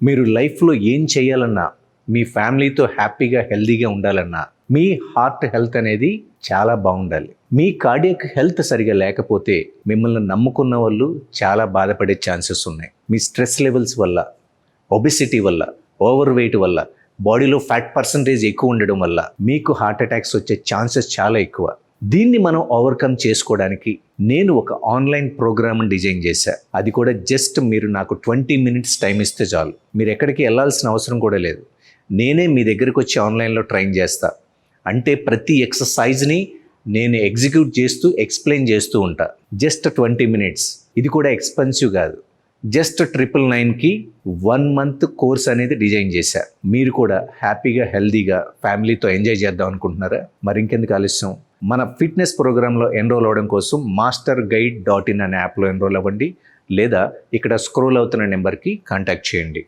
మీరు లైఫ్లో ఏం చేయాలన్నా, మీ ఫ్యామిలీతో హ్యాపీగా హెల్దీగా ఉండాలన్నా, మీ హార్ట్ హెల్త్ అనేది చాలా బాగుండాలి. మీ కార్డియాక్ హెల్త్ సరిగా లేకపోతే మిమ్మల్ని నమ్ముకున్న వాళ్ళు చాలా బాధపడే ఛాన్సెస్ ఉన్నాయి. మీ స్ట్రెస్ లెవెల్స్ వల్ల, ఒబెసిటీ వల్ల, ఓవర్ వెయిట్ వల్ల, బాడీలో ఫ్యాట్ పర్సంటేజ్ ఎక్కువ ఉండడం వల్ల మీకు హార్ట్ అటాక్స్ వచ్చే ఛాన్సెస్ చాలా ఎక్కువ. దీన్ని మనం ఓవర్కమ్ చేసుకోవడానికి నేను ఒక ఆన్లైన్ ప్రోగ్రామ్ డిజైన్ చేశా. అది కూడా జస్ట్ మీరు నాకు 20 minutes టైం ఇస్తే చాలు. మీరు ఎక్కడికి వెళ్ళాల్సిన అవసరం కూడా లేదు. నేనే మీ దగ్గరికి వచ్చి ఆన్లైన్లో ట్రైన్ చేస్తా. అంటే ప్రతి ఎక్సర్సైజ్ని నేను ఎగ్జిక్యూట్ చేస్తూ ఎక్స్ప్లెయిన్ చేస్తూ ఉంటా. Just 20 minutes. ఇది కూడా ఎక్స్పెన్సివ్ కాదు. జస్ట్ 999కి 1 month కోర్స్ అనేది డిజైన్ చేశా. మీరు కూడా హ్యాపీగా హెల్దీగా ఫ్యామిలీతో ఎంజాయ్ చేద్దాం అనుకుంటున్నారా? మరి ఇంకెందుకు ఆలస్యం? మన ఫిట్నెస్ ప్రోగ్రాంలో ఎన్రోల్ అవ్వడం కోసం masterguide.in అనే యాప్లో ఎన్రోల్ అవ్వండి, లేదా ఇక్కడ స్క్రోల్ అవుతున్న నెంబర్కి కాంటాక్ట్ చేయండి.